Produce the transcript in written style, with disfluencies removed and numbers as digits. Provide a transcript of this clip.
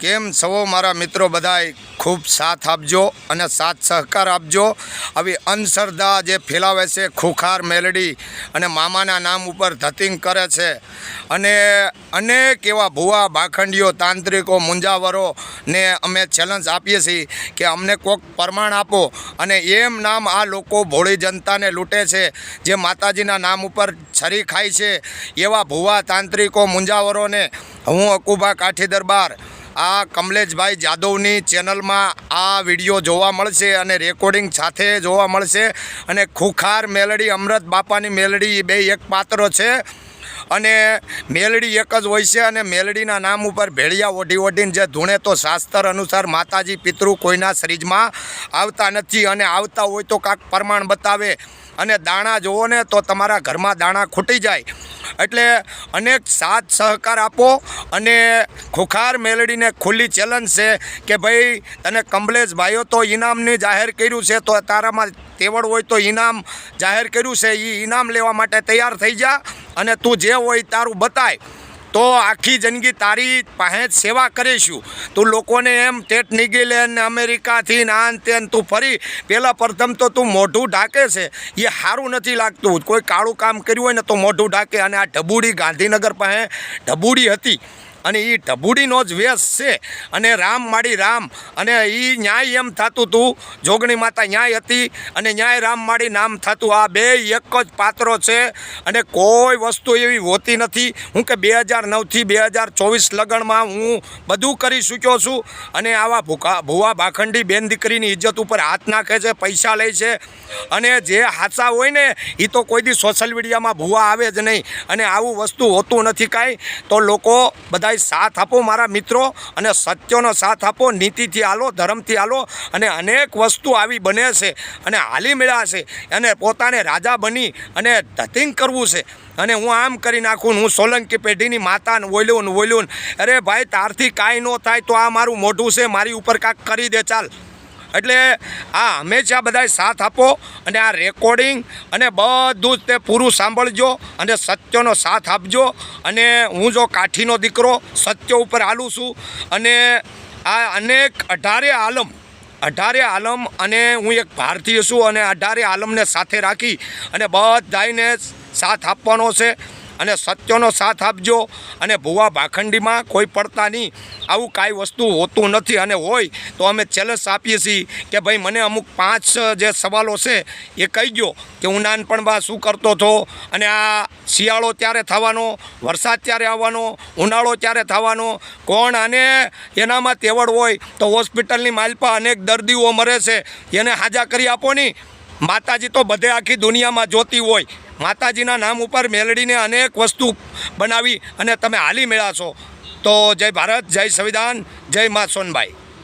કેમ સૌ મારા મિત્રો બધાય ખૂબ સાથ આપજો અને સાથ સહકાર આપજો। આવી અંધશ્રદ્ધા જે ફેલાવે છે, ખુખાર મેલડી અને મામાના નામ ઉપર ધતિંગ કરે છે અને અનેક એવા ભુવા ભાખંડીઓ તાંત્રિકો મુંજાવરોને અમે ચેલેન્જ આપીએ છીએ કે અમને કોઈક પ્રમાણ આપો। અને એમ નામ આ લોકો ભોળી જનતાને લૂંટે છે, જે માતાજીના નામ ઉપર છરી ખાય છે, એવા ભુવા તાંત્રિકો મુંજાવરોને હું અકુબા કાઠી દરબાર આ કમલેશભાઈ જાદવની ચેનલમાં આ વિડીયો જોવા મળશે અને રેકોર્ડિંગ સાથે જોવા મળશે। અને ખુખાર મેલડી અમૃત બાપાની મેલડી બે એક પાત્ર છે અને મેલડી એક જ હોય છે અને મેલડીના નામ ઉપર ભેળિયા ઓઢીને જે ધૂણે તો શાસ્ત્ર અનુસાર માતાજી પિતૃ કોઈના શરીરમાં આવતા નથી અને આવતા હોય તો કાંક પ્રમાણ બતાવે અને દાણા જોવો ને તો તમારા ઘરમાં દાણા ખૂટી જાય। એટલે અનેક સાથ સહકાર આપો અને ખુખાર મેલડીને ખુલ્લી ચેલેન્જ છે કે ભાઈ તને કમલેશભાઈઓ તો ઇનામની જાહેર કર્યું છે, તો તારામાં તેવડ હોય તો ઇનામ જાહેર કર્યું છે, એ ઇનામ લેવા માટે તૈયાર થઈ જા અને તું જે હોય તારું બતાય તો આખી જિંદગી તારી પાસે સેવા કરીશું। તું લોકોને એમ ટેટ નીકળે ને અમેરિકાથી ને આન તેન તું ફરી પહેલાં પ્રથમ તો તું મોઢું ઢાંકે છે, એ સારું નથી લાગતું। કોઈ કાળું કામ કર્યું હોય ને તો મોઢું ઢાંકે અને આ ઢબુડી ગાંધીનગર પાસે ઢબુડી હતી અને એ ઢબુડીનો જ વેશ છે અને રામ માડી રામ અને એ ન્યાય એમ થતું હતું, જોગણી માતા ન્યાય હતી અને ન્યાય રામ માડી નામ થતું। આ બે એક જ પાત્રો છે અને કોઈ વસ્તુ એવી હોતી નથી। હું કે 2009થી 2024 લગ્નમાં હું બધું કરી ચૂક્યો છું અને આવા ભુવા ભાખંડી બેન દીકરીની ઇજ્જત ઉપર હાથ નાખે છે, પૈસા લે છે અને જે હાચા હોય ને એ તો કોઈ દી સોશિયલ મીડિયામાં ભુવા આવે જ નહીં અને આવું વસ્તુ હોતું નથી કાંઈ। તો લોકો બધા સાથ આપો મારા મિત્રો અને સત્યનો સાથ આપો, નીતિથી હાલો, ધર્મથી હાલો અને અનેક વસ્તુ આવી બને છે અને હાલી મળ્યા છે અને પોતાને રાજા બની અને ધતિંગ કરવું છે અને હું આમ કરી નાખું, હું સોલંકી પેઢીની માતાને બોલ્યું અરે ભાઈ તારથી કાંઈ ન થાય તો આ મારું મોઢું છે, મારી ઉપર કાંઈક કરી દે ચાલ। એટલે આ હંમેશા બધાય સાથ આપો અને આ રેકોર્ડિંગ અને બધું જ તે પૂરું સાંભળજો અને સત્યનો સાથ આપજો। અને હું જો કાઠીનો દીકરો સત્ય ઉપર હાલું છું અને આ અનેક 18 આલમ અને હું એક ભારતીય છું અને 18 આલમને સાથે રાખી અને બધાને સાથ આપવાનો છે અને સત્યનો સાથ આપજો। અને ભુવા ભાખંડીમાં કોઈ પડતા નહીં, આવું કાંઈ વસ્તુ હોતું નથી અને હોય તો અમે ચેલેન્જ આપીએ છીએ કે ભાઈ મને અમુક 5 જે સવાલો છે એ કહી ગયો કે હું નાનપણમાં શું કરતો હતો અને આ શિયાળો ત્યારે થવાનો, વરસાદ ત્યારે આવવાનો, ઉનાળો ત્યારે થવાનો, કોણ અને એનામાં તેવડ હોય તો હોસ્પિટલની માલપા અનેક દર્દીઓ મરે છે, એને હાજા કરી આપો નહીં। માતાજી તો બધે આખી દુનિયામાં જોતી હોય, માતાજીના નામ ઉપર મેલડીને અનેક વસ્તુ બનાવી અને તમે હાલી મેળા છો। તો જય ભારત, જય સંવિધાન, જય મા સોનબાઈ।